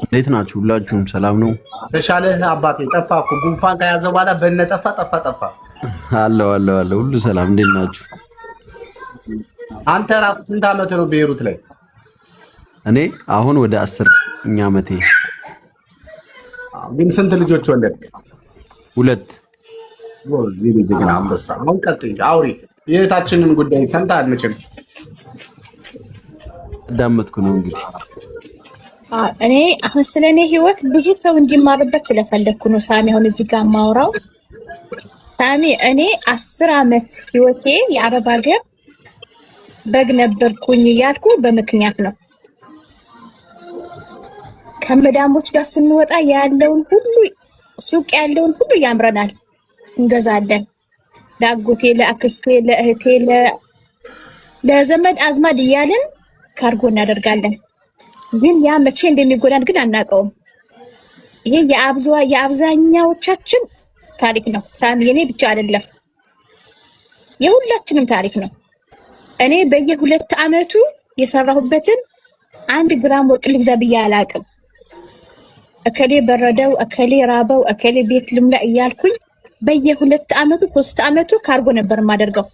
እንዴት ናችሁ? ሁላችሁም ሰላም ነው? ተሻለህ አባቴ? ጠፋ እኮ ጉንፋን ከያዘ በኋላ ጠፋ። አለው ሁሉ ሰላም። እንዴት ናችሁ? አንተ ራሱ ስንት ዓመት ነው ቤይሩት ላይ? እኔ አሁን ወደ 10ኛ ዓመቴ። ግን ስንት ልጆች ወለድክ? 2። እዚህ ልጅ ግን አንበሳ። አሁን ቀጥይ አውሪ። የእህታችንን ጉዳይ ሰምተሃል መቼም? አዳመጥኩ ነው እንግዲህ። እኔ አሁን ስለኔ ህይወት ብዙ ሰው እንዲማርበት ስለፈለኩ ነው ሳሚ አሁን እዚህ ጋር ማውራው። ሳሚ እኔ 10 ዓመት ህይወቴ የአረብ ሀገር በግ ነበርኩኝ ያልኩ በምክንያት ነው። ከመዳሞች ጋር ስንወጣ ያለውን ሁሉ ሱቅ ያለውን ሁሉ ያምረናል፣ እንገዛለን። ለአጎቴ፣ ለአክስቴ፣ ለእህቴ፣ ለዘመድ አዝማድ እያልን ካርጎ እናደርጋለን። ግን ያ መቼ እንደሚጎዳን ግን አናውቀውም። ይሄ የአብዛኛዎቻችን ታሪክ ነው ሳሚ፣ የኔ ብቻ አይደለም፣ የሁላችንም ታሪክ ነው። እኔ በየ2 ዓመቱ የሰራሁበትን 1 ግራም ወርቅ ልግዛ ብዬ አላውቅም። እከሌ በረደው፣ እከሌ ራበው፣ እከሌ ቤት ልምላ እያልኩኝ በየ2 ዓመቱ 3 ዓመቱ ካርጎ ነበር የማደርገው።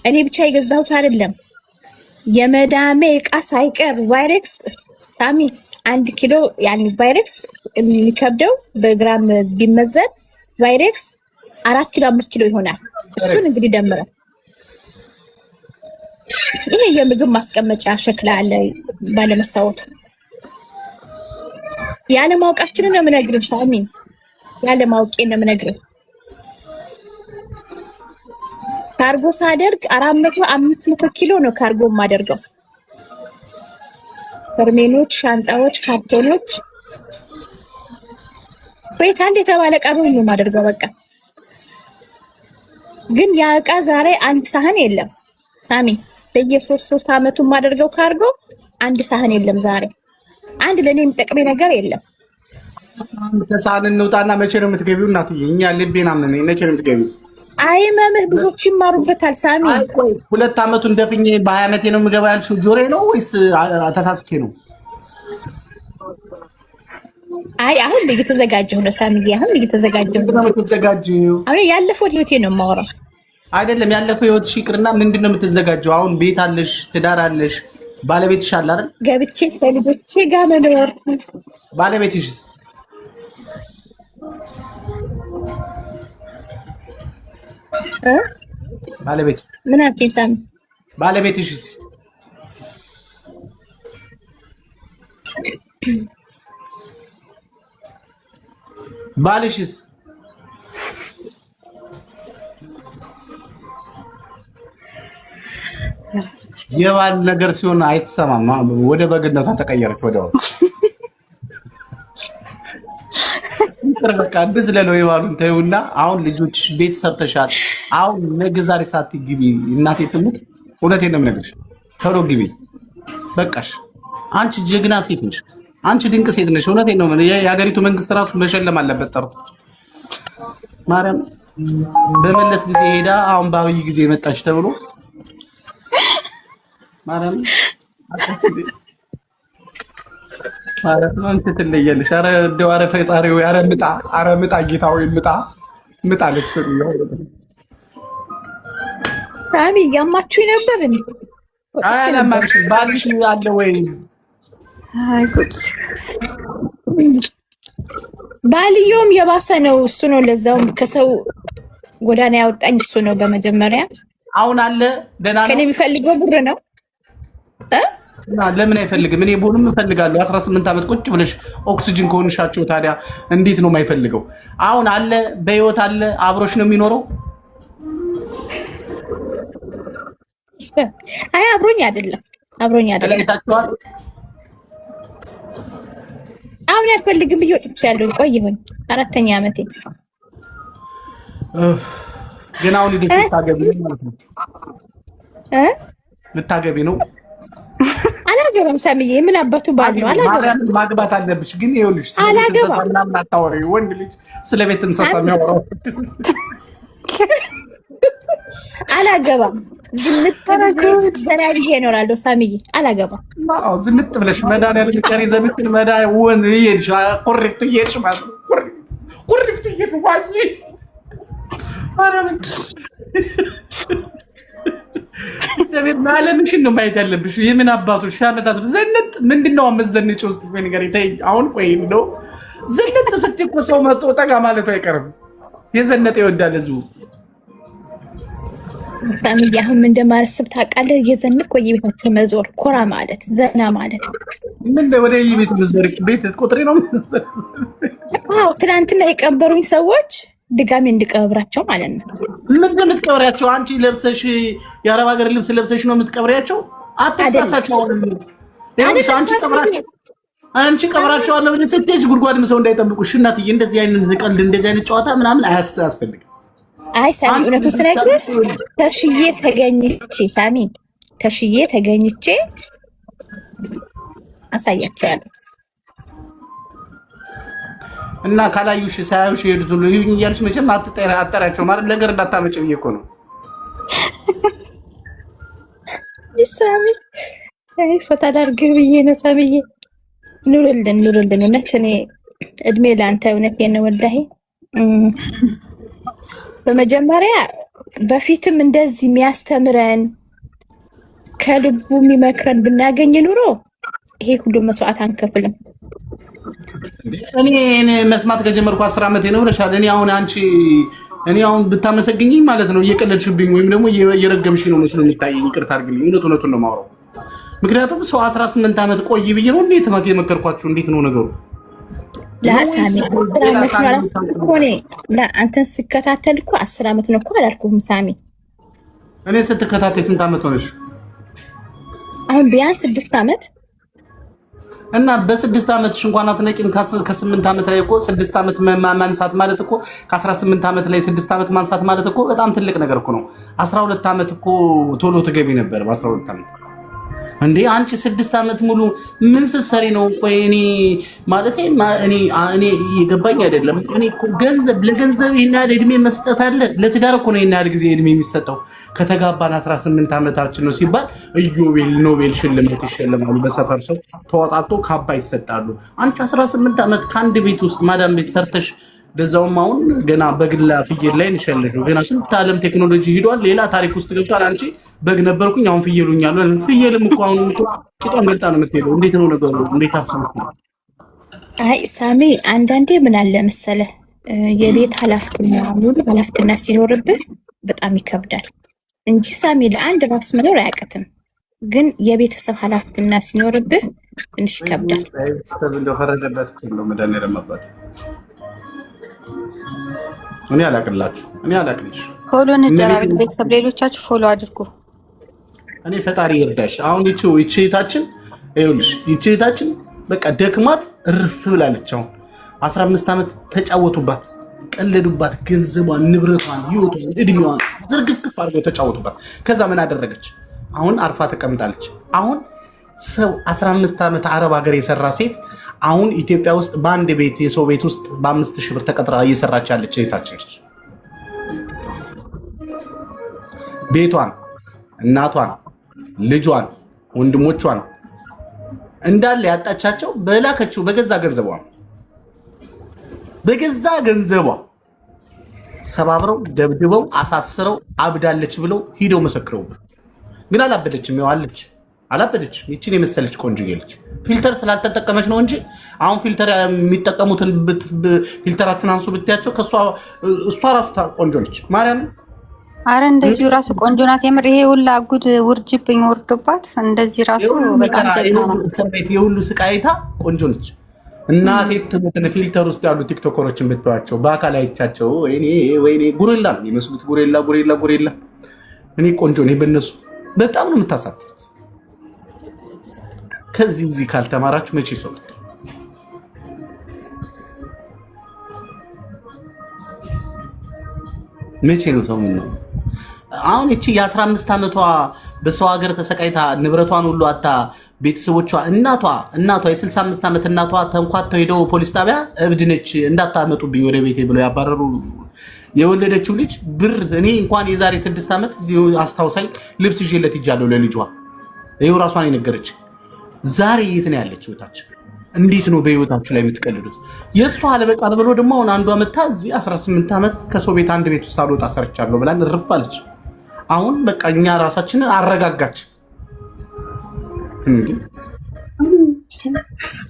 እኔ ብቻ የገዛሁት አይደለም፣ የመዳሜ ዕቃ ሳይቀር ቫይሬክስ ሳሚ 1 ኪሎ ያኒ ቫይሬክስ የሚከብደው በግራም ቢመዘን ቫይሬክስ 4 ኪሎ 5 ኪሎ ይሆናል። እሱን እንግዲህ ደምረው ይሄ የምግብ ማስቀመጫ ሸክላ አለ ባለመስታወቱ። ያለ ማውቃችን ነው የምነግርህ ሳሚ፣ ያለ ማውቄ ነው የምነግርህ። ካርጎ ሳደርግ 400 500 ኪሎ ነው ካርጎ የማደርገው። በርሜሎች፣ ሻንጣዎች፣ ካርቶኖች ቤት አንድ የተባለ ዕቃ ነው የማደርገው። በቃ ግን ያ ዕቃ ዛሬ 1 ሳህን የለም ሳሚ። በየ3 ዓመቱ የማደርገው ካርጎ 1 ሳህን የለም ዛሬ። አንድ ለኔ የሚጠቅመኝ ነገር የለም። ከሳህን እንውጣና መቼ ነው የምትገቢው? እናትዬ እኛ ልቤና ምን መቼ ነው የምትገቢው? አይ መምህ ብዙዎች ይማሩበታል ሳሚ። 2 ዓመቱን ደፍኜ በ20 ዓመቴ ነው የምገባው ያልሽው ጆሬ ነው ወይስ ተሳስቼ ነው? አይ አሁን እየተዘጋጀሁ ነው ሳሚ። አሁን እየተዘጋጀሁ ነው። አሁን ያለፈው ህይወቴ ነው የማወራው። አይደለም ያለፈው ህይወትሽ ይቅርና ምንድነው የምትዘጋጀው? አሁን ቤት አለሽ፣ ትዳር አለሽ፣ ባለቤትሽ አለ አይደል? ገብቼ ከልጆቼ ጋር መኖር። ባለቤትሽስ? ባለቤት ምን አልከኝ ሳሚ? ባለቤትሽስ? ባልሽስ? የባል ነገር ሲሆን አይተሰማም። ወደ በግነቷ ተቀየረች። ወደው በቃ እንደዚህ ለለው የባሉን ተይውና፣ አሁን ልጆች ቤት ሰርተሻል። አሁን ነገ ዛሬ ሳትግቢ እናቴ ትሙት፣ እውነቴን ነው የምነግርሽ፣ ቶሎ ግቢ በቃሽ። አንቺ ጀግና ሴት ነሽ፣ አንቺ ድንቅ ሴት ነሽ። እውነቴን ነው። የሀገሪቱ መንግስት ራሱ መሸለም አለበት ጠርቶ። ማርያም በመለስ ጊዜ ሄዳ አሁን በአብይ ጊዜ መጣች ተብሎ ማርያም አንተ ትለያለሽ። ኧረ እንደው ኧረ ፈጣሪው ኧረ ምጣ ጌታው ምጣ አለች ስትይው ሳሚ ያማችሁኝ ነበር እንዴ? አይ አላማችሁም። ባልሽ አለ ወይ? አይ ጉድ! ባልየውም የባሰ ነው። እሱ ነው ለዛውም ከሰው ጎዳና ያወጣኝ እሱ ነው። በመጀመሪያ አሁን አለ ደህና ነው። ከኔ የሚፈልገው ብር ነው። ለምን አይፈልግም? እኔ ቦንም እፈልጋለሁ። 18 ዓመት ቁጭ ብለሽ ኦክሲጅን ከሆንሻቸው ታዲያ እንዴት ነው የማይፈልገው? አሁን አለ በህይወት አለ፣ አብሮሽ ነው የሚኖረው። አይ አብሮኝ አይደለም። ተለያይታችኋል? አሁን አልፈልግም ብዬ ወጥቻለሁ። ቆየሁኝ 4ኛ ዓመቴ። ግን አሁን ልታገቢ ማለት ነው? ልታገቢ ነው? አላገባም ሳሚዬ። ምን አባቱ ባል ነው? አላገባም። ማግባት አለብሽ። ግን ይኸውልሽ ምናምን አታወሪ። ወንድ ልጅ ስለ ቤት እንስሳ የሚያወራው አላገባም። ዝንጥ ብለሽ ተናግዬ እኖራለሁ ሳሚዬ። አላገባም። አዎ ዝንጥ ብለሽ መድኃኒዓለም ቀሪ ዘመችን መድኃኒዓለም ይሄድሽ ቁሪፍቱ ይሄድሽ ማለት ነው። ቁሪፍቱ ይሄድ ዋኝ ሰቤት ማለምሽን ነው ማየት ያለብሽ። የምን አባቱ ሻመታት ዘንጥ ምንድነው አመዘንጭው? እስቲ ነገር ይታይ አሁን ቆይ እንደው ዘንጥ ስትይ እኮ ሰው መጥቶ ጠጋ ማለት አይቀርም። የዘነጠ ይወዳል ህዝቡ። ሳሚዬ አሁን ምን እንደማረስብ ታውቃለህ? የዘነጥኩ በየቤታቸው መዞር ኮራ ማለት ዘና ማለት ምን ወደ የቤቱ መዞር ቤት ቁጥሬ ነው። አዎ ትናንትና የቀበሩኝ ሰዎች ድጋሚ እንድቀብራቸው ማለት ነው። ምንድን ነው የምትቀብሪያቸው? አንቺ ለብሰሽ የአረብ ሀገር ልብስ ለብሰሽ ነው የምትቀብሪያቸው? አትሳሳቸው። አንቺ ቀብራቸዋለሁ ብለሽ ስትሄጂ ጉድጓድም ሰው እንዳይጠብቁሽ እናትዬ። እንደዚህ አይነት ቀልድ እንደዚህ አይነት ጨዋታ ምናምን አያስፈልግም። አይ ሳሚ እውነቱ ስነግርህ ተሽዬ ተገኝቼ ሳሚ ተሽዬ ተገኝቼ አሳያቸዋለሁ። እና ካላዩሽ ሳያዩሽ ሄዱት ሁሉ ይሁን እያልሽ መቼም አጠራቸው ማለት ነገር እንዳታመጭ ብዬ እኮ ነው። ሳሚ አይ ፈታ ዳርግ ብዬ ነው ሳሚዬ። ኑርልን እውነት እኔ እድሜ ለአንተ እውነቴን ነው ወላሂ። በመጀመሪያ በፊትም እንደዚህ የሚያስተምረን ከልቡ የሚመክረን ብናገኝ ኑሮ ይሄ ሁሉ መስዋዕት አንከፍልም። እኔ መስማት ከጀመርኩ 10 ዓመቴ ነው ብለሻል። እኔ አሁን ብታመሰግኝኝ ማለት ነው እየቀለድሽብኝ ወይም ደግሞ እየረገምሽ ነው መስሎ የሚታየኝ። ይቅርታ አድርግልኝ። እውነቱን ነው የማወራው። ምክንያቱም ሰው 18 ዓመት ቆይ ብዬ ነው እንዴት የመከርኳችሁ? እንዴት ነው ነገሩ? ለሳሚ 10 ዓመት ነው ኮኔ አንተን ስከታተል እኮ 10 ዓመት ነው እኮ አላልኩም ሳሚ። እኔ ስትከታተል ስንት ዓመት ሆነሽ? አሁን ቢያንስ 6 ዓመት እና በ6 ዓመትሽ እንኳን አትነቂም። ከ8 ዓመት ላይ እኮ 6 ዓመት ማንሳት ማለት እኮ ከ18 ዓመት ላይ 6 ዓመት ማንሳት ማለት እኮ በጣም ትልቅ ነገር እኮ ነው። 12 ዓመት እኮ ቶሎ ትገቢ ነበር በ12 ዓመት እንዴ አንቺ 6 ዓመት ሙሉ ምን ስትሰሪ ነው? ቆይ እኔ ማለት እኔ የገባኝ አይደለም። እኔ እኮ ለገንዘብ ይሄን ያህል እድሜ መስጠት አለ? ለትዳር እኮ ነው ይሄን ያህል ጊዜ እድሜ የሚሰጠው። ከተጋባን 18 ዓመታችን ነው ሲባል ኢዮቤል ኖቤል ሽልማት ይሸልማሉ። በሰፈር ሰው ተወጣቶ ካባ ይሰጣሉ። አንቺ 18 ዓመት ከአንድ ቤት ውስጥ ማዳም ቤት ሰርተሽ ለዛውም አሁን ገና በግላ ፍየል ላይ እንሸለሽ ገና ስንት ዓለም ቴክኖሎጂ ሂዷል። ሌላ ታሪክ ውስጥ ገብቷል። አንቺ በግ ነበርኩኝ አሁን ፍየሉኛል። ፍየልም እኮ አሁን ቂጧን ገልጣ ነው የምትሄደው። እንዴት ነው ነገሩ? እንዴት አስበው? አይ ሳሚ አንዳንዴ ምን አለ መሰለህ የቤት ኃላፊነት ሲኖርብህ በጣም ይከብዳል እንጂ ሳሚ ለአንድ ራስ መኖር አያውቅትም። ግን የቤተሰብ ኃላፊነት ሲኖርብህ ትንሽ ይከብዳል። ፈረደበት ነው መዳን ያለማባት እኔ አላቅላችሁ ፎሎ እንደራረግ። ቤተሰብ ሌሎቻችሁ ፎሎ አድርጉ። እኔ ፈጣሪ ይርዳሽ። አሁን ይቺታችን ይኸውልሽ ይቺታችን በቃ ደክማት እርፍ ብላለች። አሁን 15 ዓመት ተጫወቱባት፣ ቀለዱባት፣ ገንዘቧን፣ ንብረቷን፣ ህይወቷን፣ እድሜዋን ዝርግፍግፍ አድርገው ተጫወቱባት። ከዛ ምን አደረገች? አሁን አርፋ ተቀምጣለች። አሁን ሰው 15 ዓመት አረብ ሀገር የሰራ ሴት አሁን ኢትዮጵያ ውስጥ በአንድ ቤት የሰው ቤት ውስጥ በ5000 ብር ተቀጥራ እየሰራች ያለች እህታችን ቤቷን፣ እናቷን፣ ልጇን፣ ወንድሞቿን እንዳለ ያጣቻቸው በላከችው በገዛ ገንዘቧ ሰባብረው ደብድበው አሳስረው አብዳለች ብለው ሂደው መሰክረው። ግን አላበደችም። ይዋለች አላበደችም። ይችን የመሰለች ቆንጆ ልጅ ፊልተር ስላልተጠቀመች ነው እንጂ አሁን ፊልተር የሚጠቀሙትን ፊልተራችሁን አንሱ ብትያቸው እሷ ራሱ ቆንጆ ነች። ማርያምን አረ እንደዚሁ ራሱ ቆንጆ ናት። የምር ይሄ ሁላ ጉድ ውርጅብኝ ወርዶባት እንደዚህ ራሱ በጣም ጀግና የሁሉ ስቃይታ ቆንጆ ነች። እናቴ ትሙትን ፊልተር ውስጥ ያሉ ቲክቶከሮችን ብትዋቸው በአካል አይቻቸው ወይኔ ጉሬላ ነው የሚመስሉት። ጉሬላ እኔ ቆንጆ ነኝ በእነሱ በጣም ነው የምታሳፍሩት። ከዚህ ካልተማራችሁ መቼ ሰው መቼ ነው ሰው ነው? አሁን እቺ የ15 ዓመቷ በሰው ሀገር ተሰቃይታ ንብረቷን ሁሉ አታ ቤተሰቦቿ እናቷ የ65 ዓመት እናቷ ተንኳተው ሄደው ፖሊስ ጣቢያ እብድ ነች እንዳታመጡብኝ ወደ ቤቴ ብለው ያባረሩ የወለደችው ልጅ ብር እኔ እንኳን የዛሬ 6 ዓመት አስታውሳኝ ልብስ ይዤለት ይጃለሁ ለልጇ። ይሄው ራሷን የነገረች ዛሬ የት ነው ያለችው? ህይወታችን እንዴት ነው በህይወታችሁ ላይ የምትቀልዱት? የእሷ አለበቃል ብሎ ደግሞ አሁን አንዷ መታ እዚህ 18 ዓመት ከሰው ቤት አንድ ቤት ውስጥ አልወጣ ሰርቻለሁ ብላን እርፋለች። አሁን በቃ እኛ ራሳችንን አረጋጋች።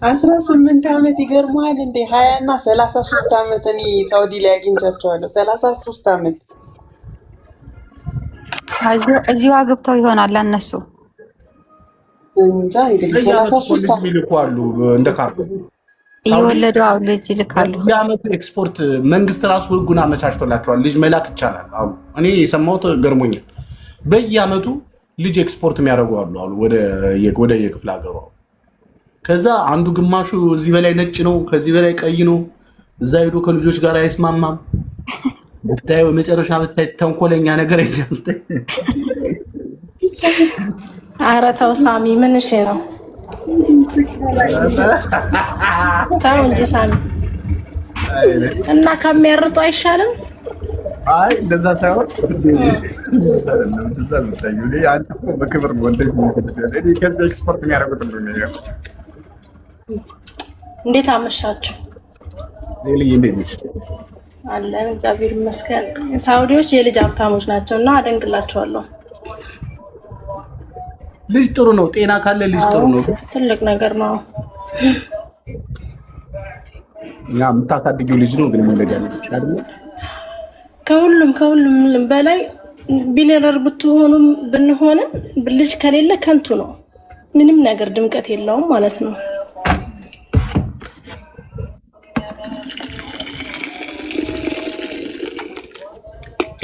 18 ዓመት ይገርማል እንዴ? 20 እና 33 ዓመት እኔ ሳውዲ ላይ አግኝቻቸዋለሁ። 33 ዓመት እዚሁ አግብተው ይሆናል እነሱ እንጃ። እንግዲህ 33 ዓመት ይልካሉ እንደ ካርዱ እየወለዱ ልጅ ይልካሉ። በየዓመቱ ኤክስፖርት መንግስት ራሱ ህጉን አመቻችቶላቸዋል። ልጅ መላክ ይቻላል። አሁን እኔ የሰማሁት ገርሞኛል። በየዓመቱ ልጅ ኤክስፖርት የሚያደርጉ አሉ ወደ የክፍለ ሀገሩ። ከዛ አንዱ ግማሹ እዚህ በላይ ነጭ ነው፣ ከዚህ በላይ ቀይ ነው። እዛ ሄዶ ከልጆች ጋር አይስማማም። ብታይ መጨረሻ ብታይ ተንኮለኛ ነገር አይደለም። ኧረ ተው ሳሚ፣ ምን እሺ ነው? ተው እንጂ ሳሚ። እና ከሚያርጡ አይሻልም? አይ እንደዛ ሳይሆን እንደዛ ብታይ አንተ በክብር ነው እንደዚህ ከዛ ኤክስፖርት የሚያደርጉት ነው። እንዴት አመሻችሁ? ሌሊ እንዴት ነሽ? አለን እግዚአብሔር ይመስገን። ሳውዲዎች የልጅ ሀብታሞች ናቸው እና አደንቅላቸዋለሁ። ልጅ ጥሩ ነው፣ ጤና ካለ ልጅ ጥሩ ነው፣ ትልቅ ነገር ነው። እና የምታሳድጊው ልጅ ነው ግን መውለድ ያለብሽ አይደል? ከሁሉም በላይ ቢሊየነር ብትሆኑም ብንሆንም ልጅ ከሌለ ከንቱ ነው። ምንም ነገር ድምቀት የለውም ማለት ነው።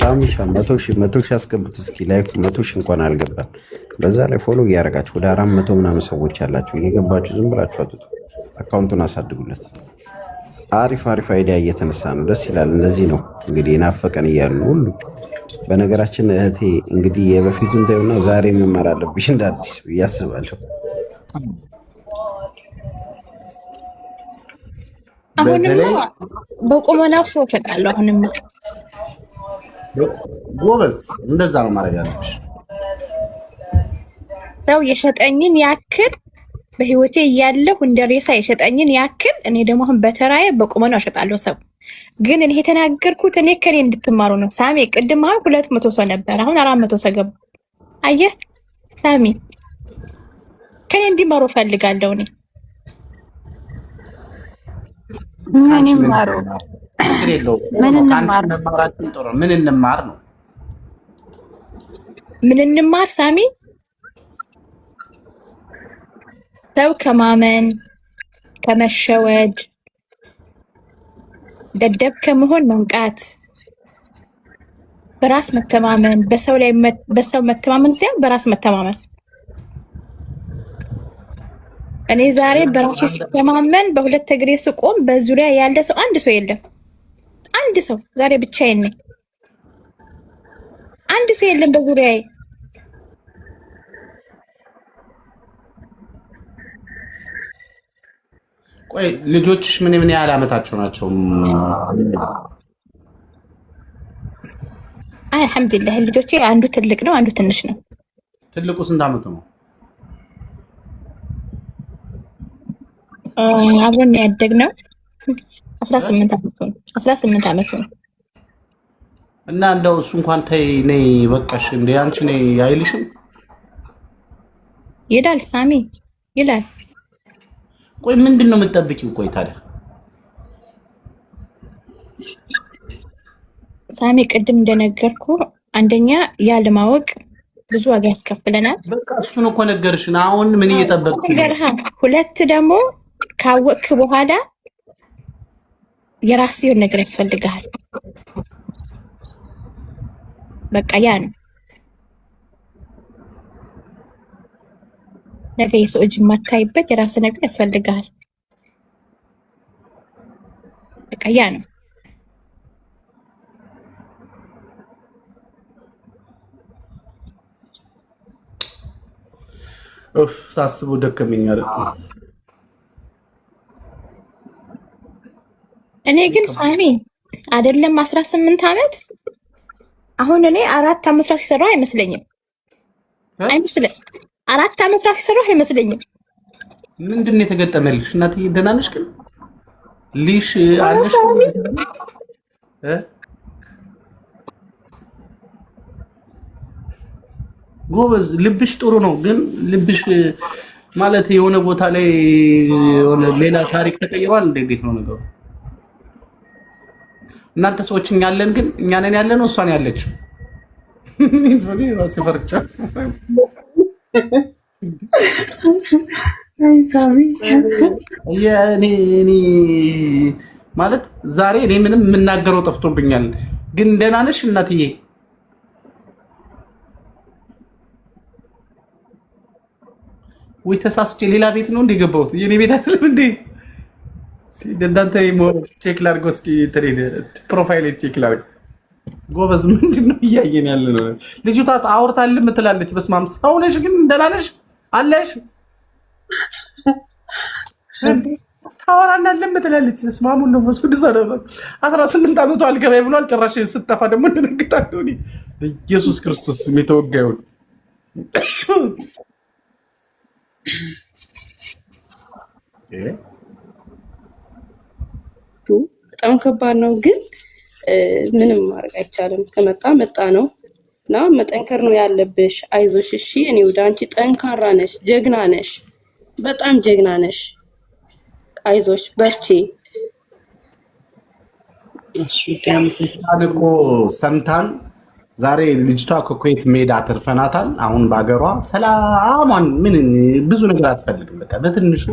ሳሚሻ 100 ሺህ አስገቡት እስኪ። ላይኩ 100 ሺህ እንኳን አልገባም። በዛ ላይ ፎሎ እያደረጋችሁ ወደ 400 ምናምን ሰዎች ያላችሁ እየገባችሁ ዝም ብላችሁ አትጡ። አካውንቱን አሳድጉለት። አሪፍ አይዲያ እየተነሳ ነው። ደስ ይላል። እንደዚህ ነው እንግዲህ የናፈቀን እያሉ ሁሉ። በነገራችን እህቴ እንግዲህ የበፊቱን ታዩና ዛሬ መማር አለብሽ እንደ አዲስ ብዬ አስባለሁ። አሁንማ በቁመናው ሰው ፈቃለሁ። አሁንማ ጎበዝ፣ እንደዛ ነው ማድረግ ያለብሽ። ሰው የሸጠኝን ያክል በህይወቴ እያለሁ እንደ ሬሳ የሸጠኝን ያክል እኔ ደግሞ አሁን በተራዬ በቁመናው እሸጣለሁ። ሰው ግን እኔ የተናገርኩት እኔ ከኔ እንድትማሩ ነው። ሳሚ ቅድም አሁን 200 ሰው ነበር፣ አሁን 400 ሰው ገባ። አየህ ሳሚ፣ ከኔ እንዲማሩ ፈልጋለሁ። እኔ ምን ይማሩ? ምን እንማር? ምን እንማር ነው? ምን እንማር ሳሚ? ሰው ከማመን ከመሸወድ ደደብ ከመሆን መንቃት፣ በራስ መተማመን፣ በሰው መተማመን ሳይሆን በራስ መተማመን። እኔ ዛሬ በራሴ ስተማመን በሁለት እግሬ ስቆም በዙሪያ ያለ ሰው አንድ ሰው የለም። አንድ ሰው ዛሬ ብቻዬን ነኝ። አንድ ሰው የለም በዙሪያዬ። ቆይ ልጆችሽ ምን ያህል ዓመታቸው ናቸው? አልሐምዱሊላህ ልጆቼ አንዱ ትልቅ ነው፣ አንዱ ትንሽ ነው። ትልቁ ስንት ዓመቱ ነው? አብሮን ያደግነው 18 ዓመቱ ነው። 18 ዓመቱ ነው። እና እንደው እሱ እንኳን ተይ ነይ በቃሽ እንደ አንቺ ነይ አይልሽም? ይላል ሳሚ ይላል። ቆይ ምንድን ነው የምትጠብቂው? ቆይ ታዲያ ሳሚ ቅድም እንደነገርኩ አንደኛ ያለማወቅ ብዙ ዋጋ ያስከፍለናል። በቃ እሱን እኮ ነገርሽን። አሁን ምን እየጠበቅሽ ነው? ሁለት ደግሞ ካወቅክ በኋላ የራስህ የሆነ ነገር ያስፈልግሃል። በቃ ያ ነው ነገ የሰው እጅ የማታይበት የራስህ ነገር ያስፈልግሃል። በቃ ያ ነው። ሳስበው ደከመኛል። እኔ ግን ሳሚ አይደለም 18 ዓመት። አሁን እኔ 4 ዓመት ራሱ ሲሰራው አይመስለኝም። 4 ዓመት ራሱ ሲሰራው አይመስለኝም። ምንድን ነው የተገጠመልሽ? እናትዬ ደህና ነሽ? ግን ሊሽ አለሽ ጎበዝ። ልብሽ ጥሩ ነው፣ ግን ልብሽ ማለት የሆነ ቦታ ላይ የሆነ ሌላ ታሪክ ተቀይሯል። እንዴት ነው ነገሩ? እናንተ ሰዎች እኛ ያለን ግን እኛ ነን ያለነው፣ እሷን ያለችው ራሴ ፈርቻ እኔ ማለት ዛሬ እኔ ምንም የምናገረው ጠፍቶብኛል። ግን ደህና ነሽ እናትዬ? ወይ ተሳስቼ ሌላ ቤት ነው እንደ ገባሁት? የኔ ቤት አይደለም እንዴ? እንዳንተ ቼክ ላድርገው እስኪ፣ ፕሮፋይል ቼክ ላድርገው። ጎበዝ፣ ምንድን ነው እያየን ያለ ነው? ልጅቷ አውርታልም ትላለች። በስመ አብ። ሰው ነሽ ግን ደህና ነሽ አለሽ? ታወራናለም ትላለች። በስመ አብ ወወልድ ወመንፈስ ቅዱስ። 18 ዓመቱ አልገባኝ ብሏል። ጭራሽ ስትጠፋ ደግሞ እንደነግጣለሁ። ኢየሱስ ክርስቶስ የተወጋ ይሁን። በጣም ከባድ ነው፣ ግን ምንም ማድረግ አይቻልም። ከመጣ መጣ ነው እና መጠንከር ነው ያለብሽ። አይዞሽ እሺ። እኔ ወደ አንቺ ጠንካራ ነሽ፣ ጀግና ነሽ፣ በጣም ጀግና ነሽ። አይዞሽ በርቺ። እኮ ሰምታን ዛሬ ልጅቷ ከኩዌት ሜዳ አትርፈናታል። አሁን በሀገሯ ሰላሟን ምን ብዙ ነገር አትፈልግም። በቃ በትንሹ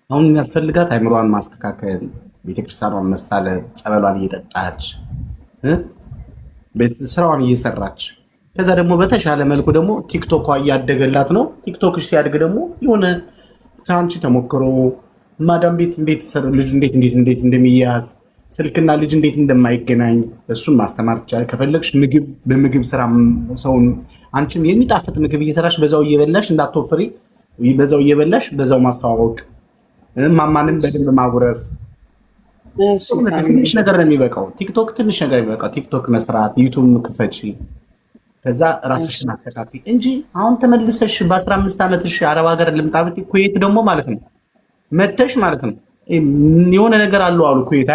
አሁን የሚያስፈልጋት አይምሯን ማስተካከል፣ ቤተክርስቲያኗን መሳለም፣ ጸበሏን እየጠጣች ስራዋን እየሰራች፣ ከዛ ደግሞ በተሻለ መልኩ ደግሞ ቲክቶኳ እያደገላት ነው። ቲክቶክሽ ሲያድግ ደግሞ የሆነ ከአንቺ ተሞክሮ ማዳም ቤት ልጁ እንዴት እንደሚያያዝ፣ ስልክና ልጅ እንዴት እንደማይገናኝ እሱን ማስተማር ይቻላል። ከፈለግሽ በምግብ ስራ ሰውን አንቺም የሚጣፍጥ ምግብ እየሰራሽ በዛው እየበላሽ እንዳትወፍሪ፣ በዛው እየበላሽ በዛው ማስተዋወቅ፣ ማማንም በደንብ ማጉረስ። ትንሽ ነገር ነው የሚበቃው። ቲክቶክ ትንሽ ነገር የሚበቃው። ቲክቶክ መስራት፣ ዩቱብ ክፈቺ፣ ከዛ ራስሽን አስተካክሊ እንጂ አሁን ተመልሰሽ በ15 ዓመትሽ አረብ ሀገር ልምጣ ብትይ ኩዌት ደግሞ ማለት ነው መተሽ ማለት ነው የሆነ ነገር አለው አሉ። ኩዌት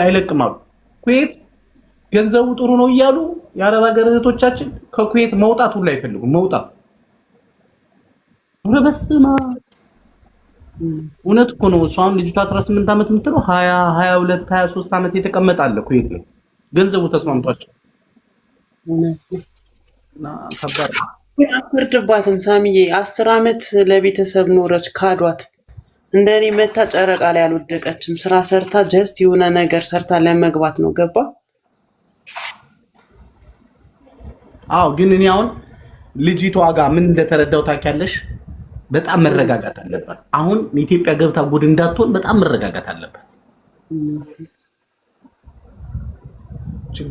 አይለቅም አሉ። ኩዌት ገንዘቡ ጥሩ ነው እያሉ የአረብ ሀገር እህቶቻችን ከኩዌት መውጣት ሁሉ አይፈልጉም። መውጣት በስማ እውነት እኮ ነው። እሷ አሁን ልጅቷ 18 ዓመት የምትለው 20 22 23 ዓመት የተቀመጠ አለ ኩዌት ላይ ገንዘቡ ተስማምቷቸው እና ከባድ አትወርድባትም። ሳሚዬ 10 ዓመት ለቤተሰብ ኖረች፣ ካዷት። እንደኔ መታ ጨረቃ ላይ አልወደቀችም። ስራ ሰርታ ጀስት የሆነ ነገር ሰርታ ለመግባት ነው። ገባ? አዎ። ግን እኔ አሁን ልጅቷ ጋር ምን እንደተረዳው ታውቂያለሽ? በጣም መረጋጋት አለባት። አሁን ኢትዮጵያ ገብታ ጉድ እንዳትሆን በጣም መረጋጋት አለባት።